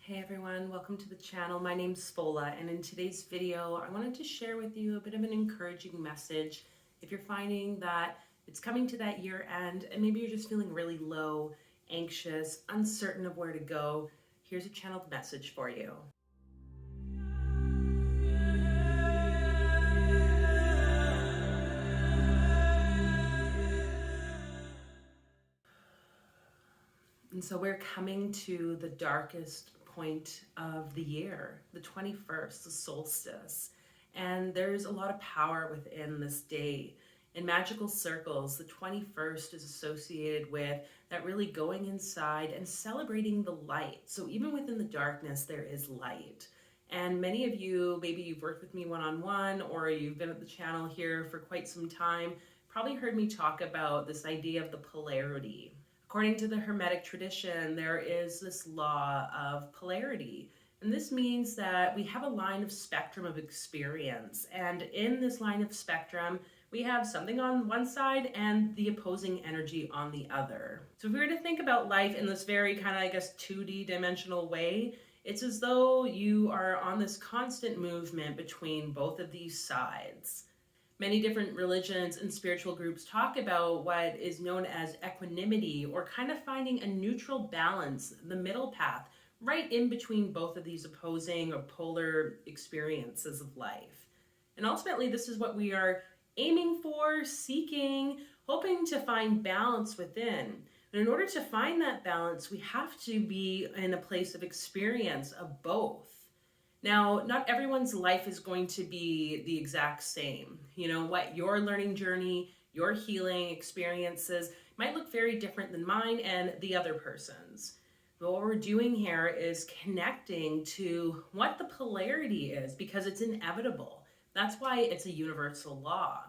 Hey everyone, welcome to the channel. My name's Fola, and in today's video I wanted to share with you a bit of an encouraging message. If you're finding that it's coming to that year end and maybe you're just feeling really low, anxious, uncertain of where to go, here's a channeled message for you. And so we're coming to the darkest point of the year, the 21st, the solstice. And there's a lot of power within this day. In magical circles, the 21st is associated with that really going inside and celebrating the light. So even within the darkness, there is light. And many of you, maybe you've worked with me one-on-one or you've been at the channel here for quite some time, probably heard me talk about this idea of the polarity. According to the Hermetic tradition, there is this law of polarity. And this means that we have a line of spectrum of experience. And in this line of spectrum, we have something on one side and the opposing energy on the other. So if we were to think about life in this very kind of, 2D dimensional way, it's as though you are on this constant movement between both of these sides. Many different religions and spiritual groups talk about what is known as equanimity, or kind of finding a neutral balance, the middle path, right in between both of these opposing or polar experiences of life. And ultimately, this is what we are aiming for, seeking, hoping to find balance within. And in order to find that balance, we have to be in a place of experience of both. Now, not everyone's life is going to be the exact same. You know what, your learning journey, your healing experiences might look very different than mine and the other person's. But what we're doing here is connecting to what the polarity is, because it's inevitable. That's why it's a universal law.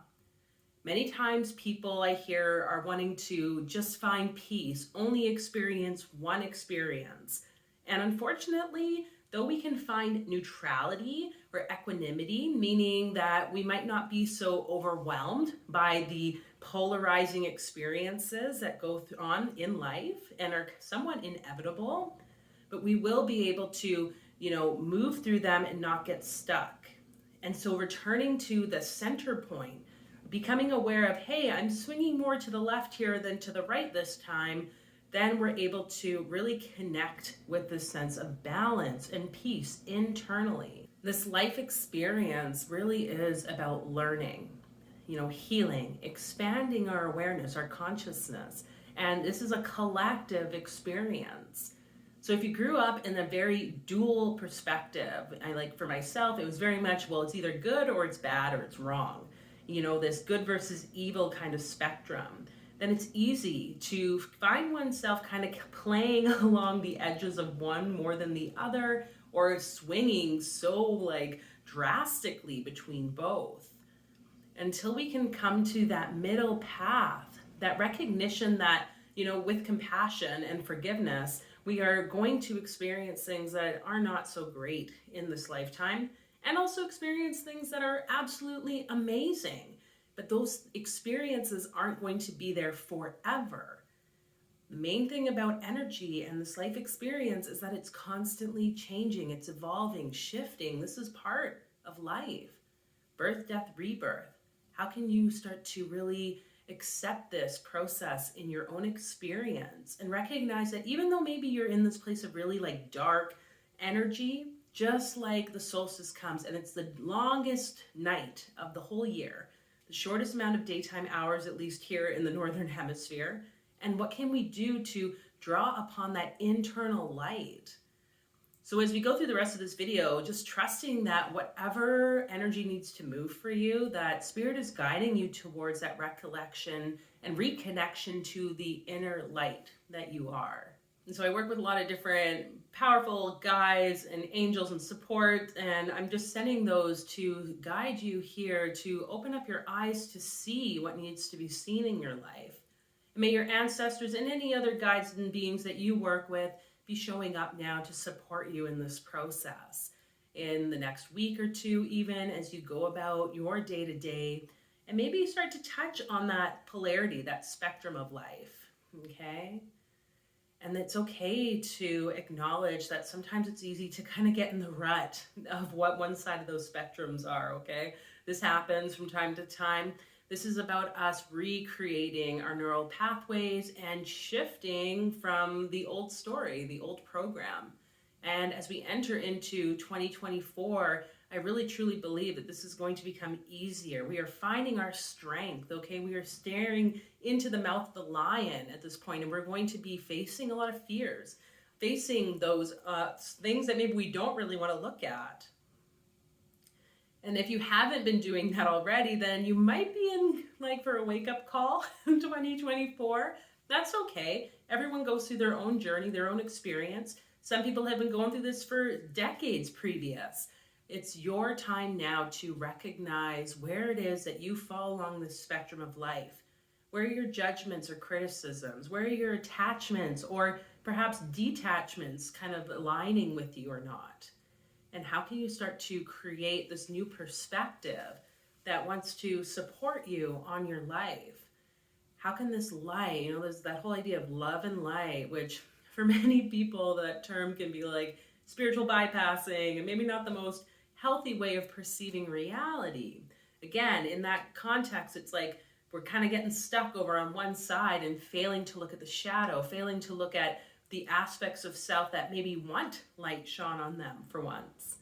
Many times people I hear are wanting to just find peace, only experience one experience. And unfortunately, though we can find neutrality or equanimity, meaning that we might not be so overwhelmed by the polarizing experiences that go on in life and are somewhat inevitable, but we will be able to, move through them and not get stuck. And so returning to the center point, becoming aware of, hey, I'm swinging more to the left here than to the right this time, then we're able to really connect with this sense of balance and peace internally. This life experience really is about learning, healing, expanding our awareness, our consciousness. And this is a collective experience. So if you grew up in a very dual perspective, for myself, it was very much, well, it's either good or it's bad or it's wrong. This good versus evil kind of spectrum. Then it's easy to find oneself kind of playing along the edges of one more than the other, or swinging so drastically between both, until we can come to that middle path, that recognition that, with compassion and forgiveness, we are going to experience things that are not so great in this lifetime, and also experience things that are absolutely amazing. But those experiences aren't going to be there forever. The main thing about energy and this life experience is that it's constantly changing, it's evolving, shifting. This is part of life. Birth, death, rebirth. How can you start to really accept this process in your own experience and recognize that even though maybe you're in this place of really dark energy, just like the solstice comes and it's the longest night of the whole year, the shortest amount of daytime hours, at least here in the Northern Hemisphere. And what can we do to draw upon that internal light? So as we go through the rest of this video, just trusting that whatever energy needs to move for you, that Spirit is guiding you towards that recollection and reconnection to the inner light that you are. And so I work with a lot of different powerful guides and angels and support, and I'm just sending those to guide you here to open up your eyes to see what needs to be seen in your life. And may your ancestors and any other guides and beings that you work with be showing up now to support you in this process in the next week or two, even as you go about your day-to-day, and maybe start to touch on that polarity, that spectrum of life, okay? And it's okay to acknowledge that sometimes it's easy to kind of get in the rut of what one side of those spectrums are, okay? This happens from time to time. This is about us recreating our neural pathways and shifting from the old story, the old program. And as we enter into 2024, I really truly believe that this is going to become easier. We are finding our strength, okay? We are staring into the mouth of the lion at this point, and we're going to be facing a lot of fears, facing those things that maybe we don't really want to look at. And if you haven't been doing that already, then you might be in like for a wake-up call in 2024. That's okay. Everyone goes through their own journey, their own experience. Some people have been going through this for decades previous. It's your time now to recognize where it is that you fall along the spectrum of life. Where are your judgments or criticisms? Where are your attachments or perhaps detachments kind of aligning with you or not? And how can you start to create this new perspective that wants to support you on your life? How can this light, there's that whole idea of love and light, which for many people that term can be like spiritual bypassing and maybe not the most healthy way of perceiving reality. Again, in that context, it's like we're kind of getting stuck over on one side and failing to look at the shadow, failing to look at the aspects of self that maybe want light shone on them for once.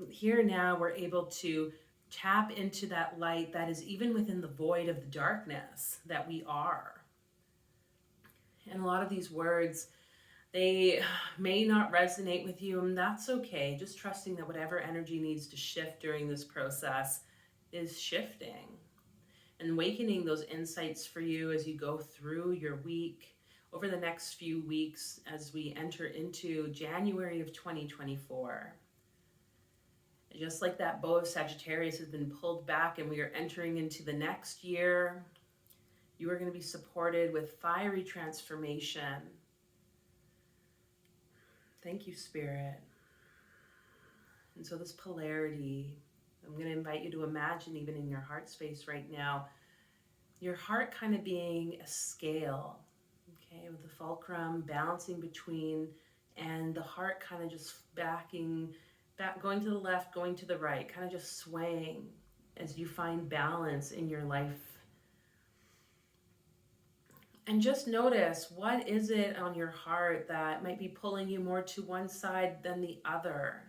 Here now we're able to tap into that light that is even within the void of the darkness that we are. And a lot of these words, they may not resonate with you, and that's okay. Just trusting that whatever energy needs to shift during this process is shifting. And awakening those insights for you as you go through your week, over the next few weeks as we enter into January of 2024. Just like that bow of Sagittarius has been pulled back and we are entering into the next year, you are going to be supported with fiery transformation. Thank you, Spirit. And so this polarity, I'm going to invite you to imagine even in your heart space right now, your heart kind of being a scale, okay, with the fulcrum balancing between and the heart kind of just going to the left, going to the right, kind of just swaying as you find balance in your life. And just notice, what is it on your heart that might be pulling you more to one side than the other?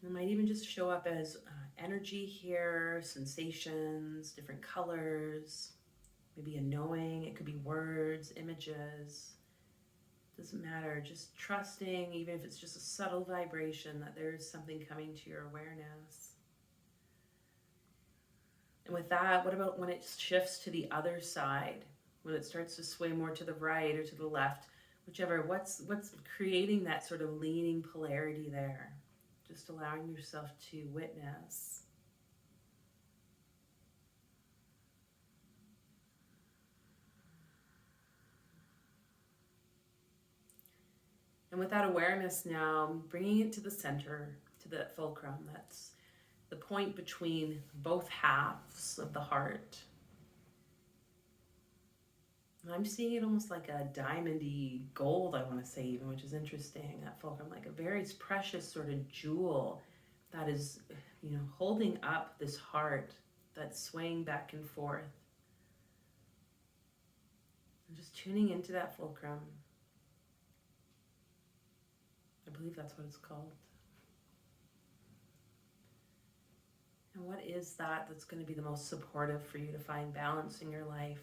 It might even just show up as energy here, sensations, different colors, maybe a knowing. It could be words, images. Doesn't matter. Just trusting, even if it's just a subtle vibration, that there's something coming to your awareness. And with that, what about when it shifts to the other side? When it starts to sway more to the right or to the left, whichever, what's creating that sort of leaning polarity there? Just allowing yourself to witness. And with that awareness now, bringing it to the center, to the fulcrum, that's the point between both halves of the heart. And I'm seeing it almost like a diamondy gold, I want to say even, which is interesting, that fulcrum, like a very precious sort of jewel that is, holding up this heart that's swaying back and forth. And just tuning into that fulcrum. I believe that's what it's called. And what is that that's going to be the most supportive for you to find balance in your life?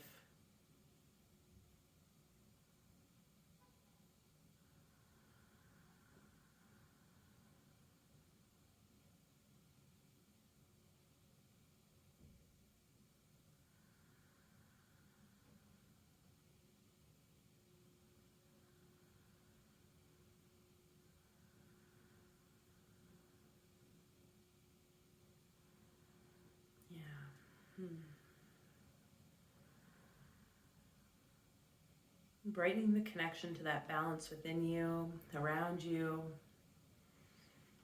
Brightening the connection to that balance within you, around you.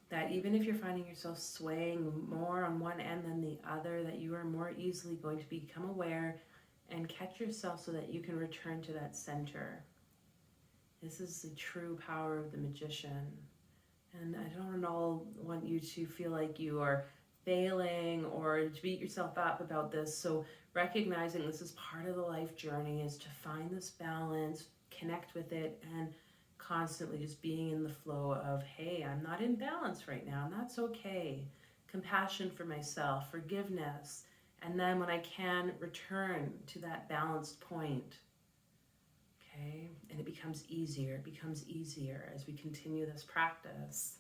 That even if you're finding yourself swaying more on one end than the other, that you are more easily going to become aware and catch yourself so that you can return to that center. This is the true power of the magician. And I don't at all want you to feel like you are failing or to beat yourself up about this. So recognizing this is part of the life journey is to find this balance, connect with it, and constantly just being in the flow of, hey, I'm not in balance right now, and that's okay. Compassion for myself, forgiveness, and then when I can, return to that balanced point. Okay, and it becomes easier as we continue this practice.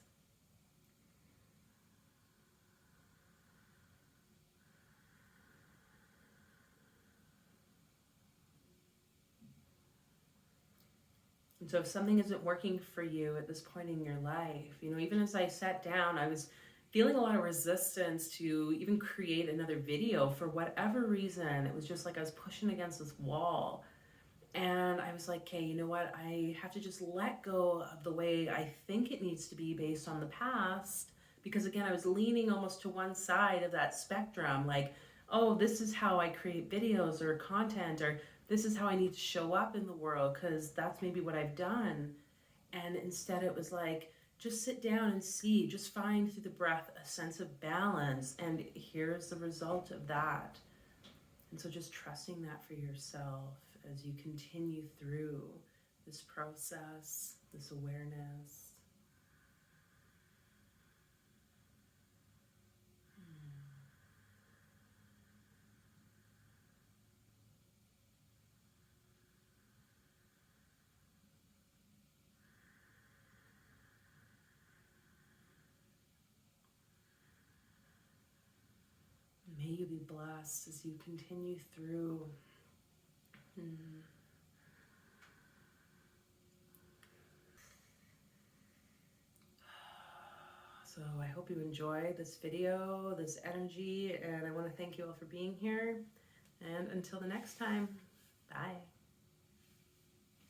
And so if something isn't working for you at this point in your life, even as I sat down, I was feeling a lot of resistance to even create another video for whatever reason. It was just like I was pushing against this wall. And I was like, okay, you know what? I have to just let go of the way I think it needs to be based on the past. Because again, I was leaning almost to one side of that spectrum. Like, oh, this is how I create videos or content, or this is how I need to show up in the world because that's maybe what I've done. And instead it was like, just sit down and see, just find through the breath a sense of balance. And here's the result of that. And so just trusting that for yourself as you continue through this process, this awareness. May you be blessed as you continue through. So I hope you enjoy this video, this energy, and I want to thank you all for being here. And until the next time, bye.